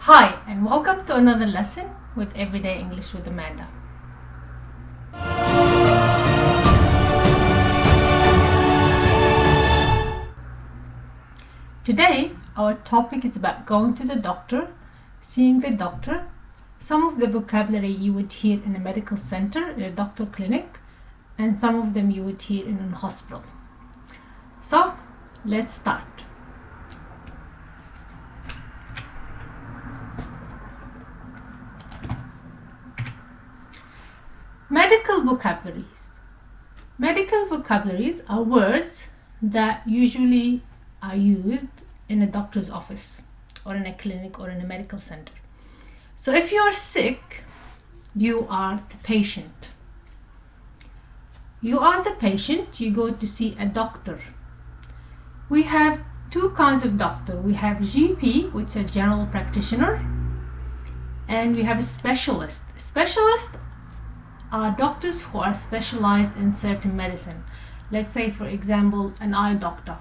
Hi, and welcome to another lesson with Everyday English with Amanda. Today, our topic is about going to the doctor, seeing the doctor, some of the vocabulary you would hear in a medical center, in a doctor clinic, and some of them you would hear in a hospital. So, let's start. Medical vocabularies. Medical vocabularies are words that usually are used in a doctor's office or in a clinic or in a medical center. So if you are sick, you are the patient. You are the patient, you go to see a doctor. We have two kinds of doctor. We have GP, which is a general practitioner, and we have a specialist. Specialists are doctors who are specialized in certain medicine. Let's say, for example, an eye doctor,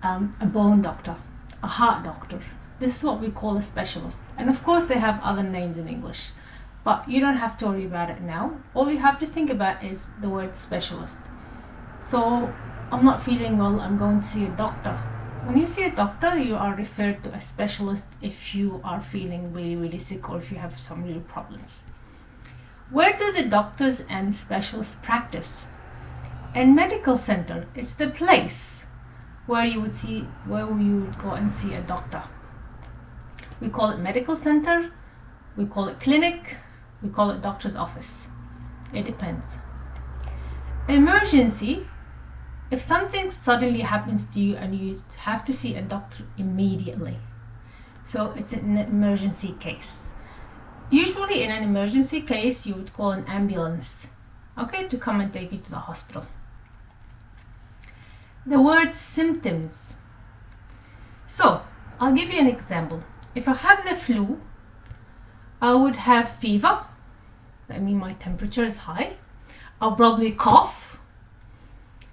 a bone doctor, a heart doctor. This is what we call a specialist. And of course, they have other names in English, but you don't have to worry about it now. All you have to think about is the word specialist. So, I'm not feeling well, I'm going to see a doctor. When you see a doctor, you are referred to a specialist if you are feeling really, really sick or if you have some real problems. Where do the doctors and specialists practice? In medical center, it's the place where you would go and see a doctor. We call it medical center, we call it clinic, we call it doctor's office. It depends. Emergency, if something suddenly happens to you and you have to see a doctor immediately. So it's an emergency case. Usually in an emergency case, you would call an ambulance, okay, to come and take you to the hospital. The word symptoms. So, I'll give you an example. If I have the flu, I would have fever. That means my temperature is high. I'll probably cough.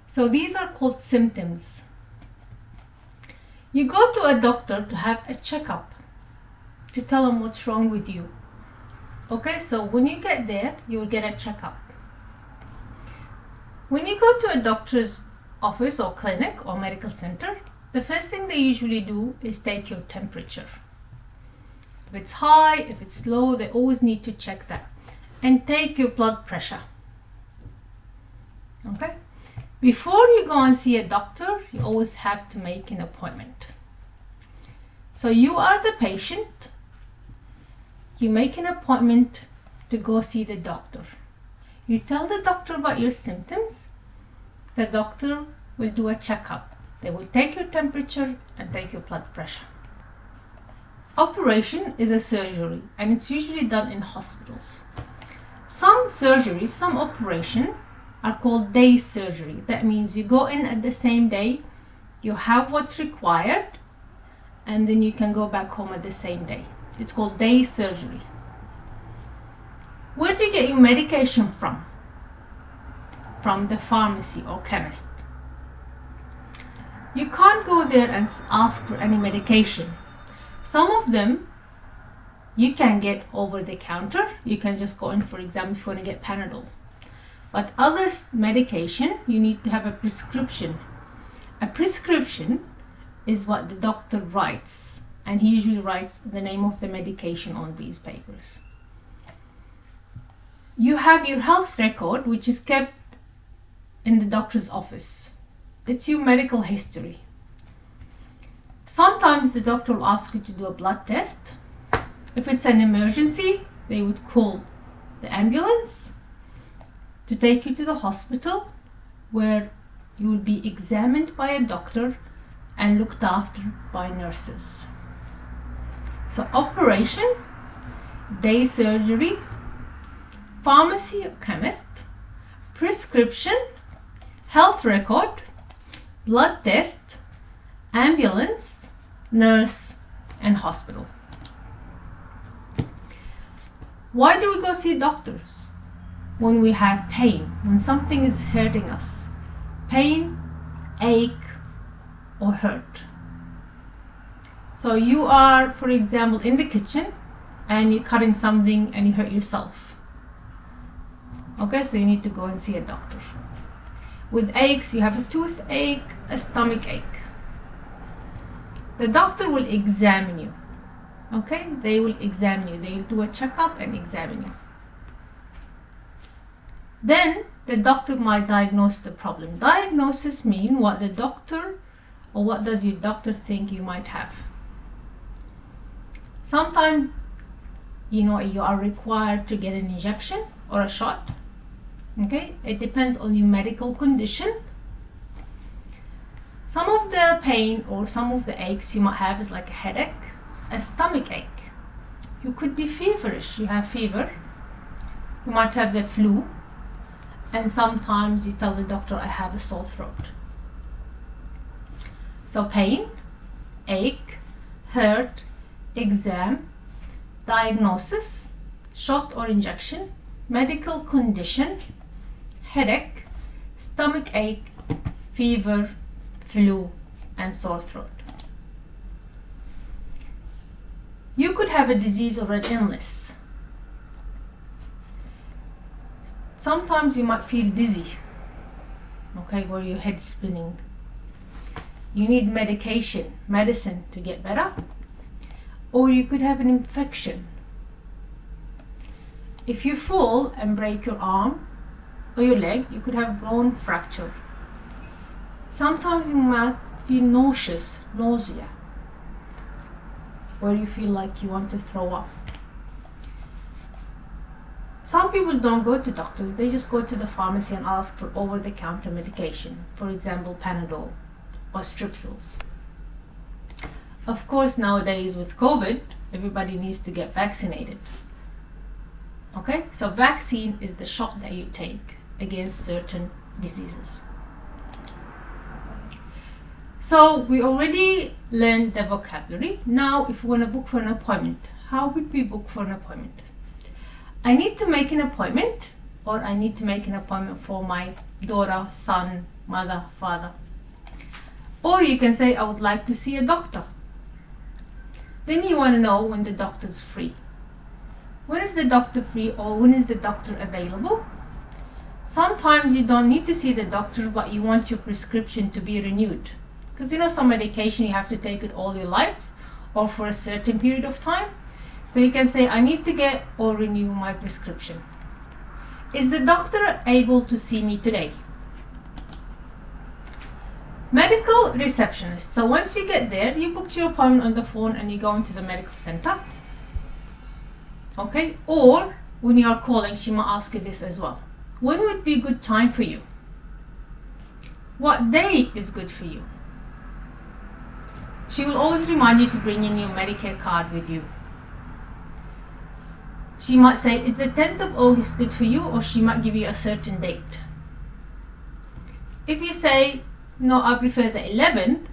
So these are called symptoms. You go to a doctor to have a checkup, to tell him what's wrong with you. Okay, so when you get there, you will get a checkup. When you go to a doctor's office or clinic or medical center, the first thing they usually do is take your temperature. If it's high, if it's low, they always need to check that. And take your blood pressure. Okay? Before you go and see a doctor, you always have to make an appointment. So you are the patient. You make an appointment to go see the doctor. You tell the doctor about your symptoms. The doctor will do a checkup. They will take your temperature and take your blood pressure. Operation is a surgery, and it's usually done in hospitals. Some surgeries, some operation are called day surgery. That means you go in at the same day, you have what's required, and then you can go back home at the same day. It's called day surgery. Where do you get your medication from? From the pharmacy or chemist. You can't go there and ask for any medication. Some of them you can get over the counter. You can just go in, for example, if you want to get Panadol. But other medication, you need to have a prescription. A prescription is what the doctor writes, and he usually writes the name of the medication on these papers. You have your health record, which is kept in the doctor's office. It's your medical history. Sometimes the doctor will ask you to do a blood test. If it's an emergency, they would call the ambulance to take you to the hospital, where you will be examined by a doctor and looked after by nurses. So operation, day surgery, pharmacy or chemist, prescription, health record, blood test, ambulance, nurse, and hospital. Why do we go see doctors? When we have pain, when something is hurting us. Pain, ache, or hurt. So you are, for example, in the kitchen and you're cutting something and you hurt yourself. Okay, so you need to go and see a doctor. With aches, you have a toothache, a stomach ache. The doctor will examine you. Okay, they will examine you. They will do a checkup and examine you. Then the doctor might diagnose the problem. Diagnosis means what the doctor or what does your doctor think you might have. Sometimes, you are required to get an injection or a shot. Okay, it depends on your medical condition. Some of the pain or some of the aches you might have is like a headache, a stomach ache. You could be feverish, you have fever. You might have the flu. And sometimes you tell the doctor, I have a sore throat. So pain, ache, hurt, exam, diagnosis, shot or injection, medical condition, headache, stomach ache, fever, flu, and sore throat. You could have a disease or an illness. Sometimes you might feel dizzy, okay, where your head's spinning. You need medicine to get better. Or you could have an infection. If you fall and break your arm or your leg, you could have bone fracture. Sometimes you might feel nausea, where you feel like you want to throw up. Some people don't go to doctors, they just go to the pharmacy and ask for over-the-counter medication, for example, Panadol or Strepsils. Of course, nowadays with COVID, everybody needs to get vaccinated. Okay, so vaccine is the shot that you take against certain diseases. So we already learned the vocabulary. Now, if we want to book for an appointment, how would we book for an appointment? I need to make an appointment, or I need to make an appointment for my daughter, son, mother, father. Or you can say, I would like to see a doctor. Then you want to know when the doctor's free. When is the doctor free, or when is the doctor available? Sometimes you don't need to see the doctor, but you want your prescription to be renewed. Because some medication you have to take it all your life or for a certain period of time. So you can say, I need to get or renew my prescription. Is the doctor able to see me today? Medical receptionist. So once you get there, you booked your appointment on the phone and you go into the medical center. Okay, or when you are calling, she might ask you this as well. When would be a good time for you? What day is good for you? She will always remind you to bring in your Medicare card with you. She might say, is the 10th of August good for you? Or she might give you a certain date. If you say, no, I prefer the 11th,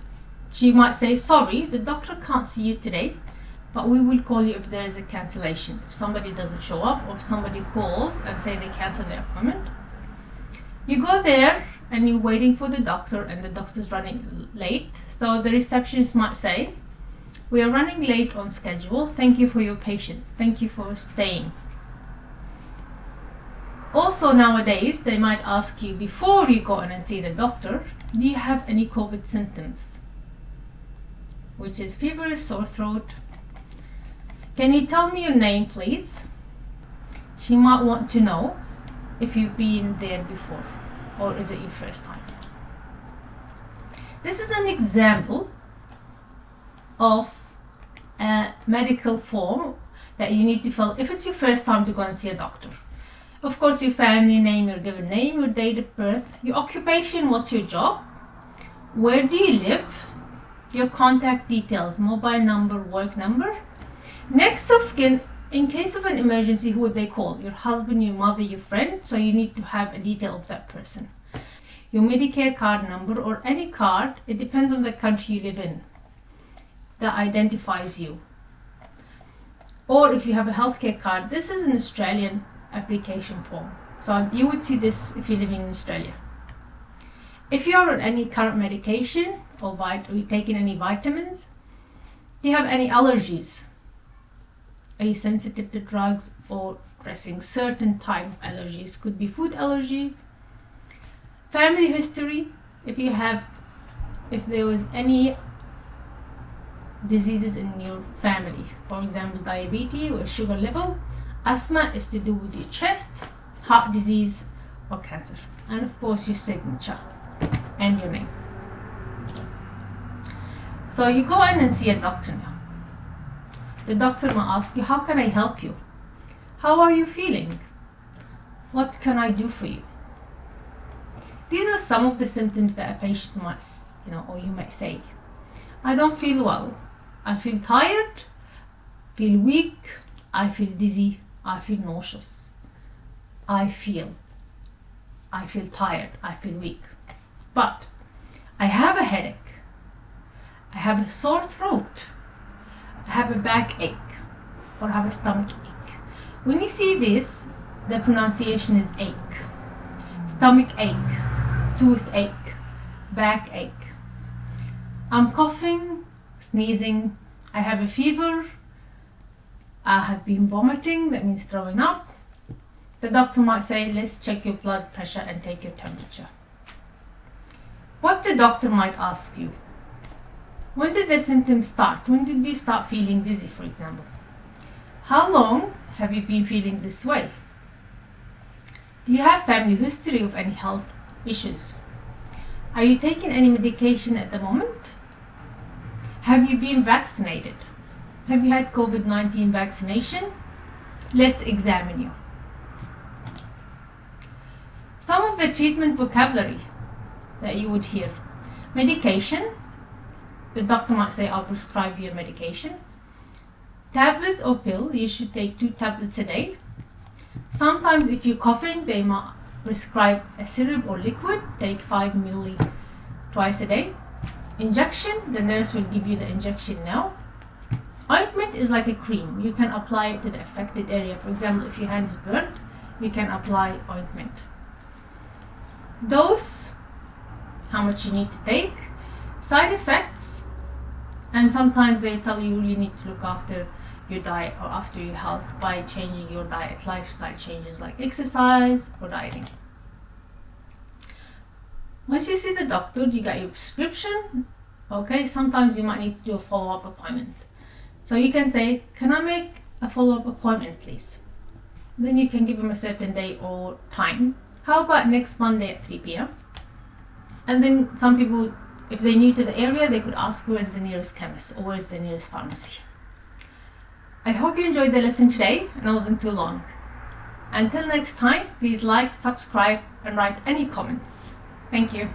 she might say, sorry, the doctor can't see you today, but we will call you if there is a cancellation. If somebody doesn't show up or somebody calls and say they cancel their appointment, you go there and you're waiting for the doctor and the doctor's running late. So the receptionist might say, we are running late on schedule. Thank you for your patience. Thank you for staying. Also nowadays, they might ask you before you go in and see the doctor, do you have any COVID symptoms? Which is fever, sore throat. Can you tell me your name, please? She might want to know if you've been there before, or is it your first time? This is an example of a medical form that you need to fill if it's your first time to go and see a doctor. Of course, your family name, your given name, your date of birth, your occupation, what's your job, where do you live, your contact details, mobile number, work number. Next of kin, in case of an emergency, who would they call? Your husband, your mother, your friend, so you need to have a detail of that person. Your Medicare card number or any card, it depends on the country you live in, that identifies you. Or if you have a healthcare card, this is an Australian application form. So you would see this if you're living in Australia. If you're on any current medication or you're taking any vitamins, Do you have any allergies? Are you sensitive to drugs or dressing? Certain type of allergies, could be food allergy. Family history, if there was any diseases in your family, for example diabetes or sugar level. Asthma is to do with your chest, heart disease or cancer. And of course your signature and your name. So you go in and see a doctor now. The doctor will ask you, how can I help you? How are you feeling? What can I do for you? These are some of the symptoms that a patient must, or you might say, I don't feel well. I feel tired, feel weak, I feel dizzy, I feel nauseous. I feel tired, I feel weak. But I have a headache, I have a sore throat, I have a backache, or I have a stomach ache. When you see this, the pronunciation is ache. Stomach ache, toothache, backache. I'm coughing, sneezing, I have a fever, I have been vomiting, that means throwing up. The doctor might say, let's check your blood pressure and take your temperature. What the doctor might ask you, when did the symptoms start? When did you start feeling dizzy, for example? How long have you been feeling this way? Do you have family history of any health issues? Are you taking any medication at the moment? Have you been vaccinated? Have you had COVID-19 vaccination? Let's examine you. Some of the treatment vocabulary that you would hear. Medication. The doctor might say, I'll prescribe you a medication. Tablets or pill, you should take 2 tablets a day. Sometimes if you're coughing, they might prescribe a syrup or liquid, take 5 ml twice a day. Injection, the nurse will give you the injection now. Ointment is like a cream. You can apply it to the affected area. For example, if your hand is burnt, you can apply ointment. Dose, how much you need to take. Side effects, and sometimes they tell you really need to look after your diet or after your health by changing your diet, lifestyle changes like exercise or dieting. Once you see the doctor, you got your prescription. Okay, sometimes you might need to do a follow-up appointment. So you can say, can I make a follow-up appointment, please? Then you can give them a certain day or time. How about next Monday at 3 p.m? And then some people, if they're new to the area, they could ask where's the nearest chemist or where's the nearest pharmacy. I hope you enjoyed the lesson today and it wasn't too long. Until next time, please like, subscribe and write any comments. Thank you.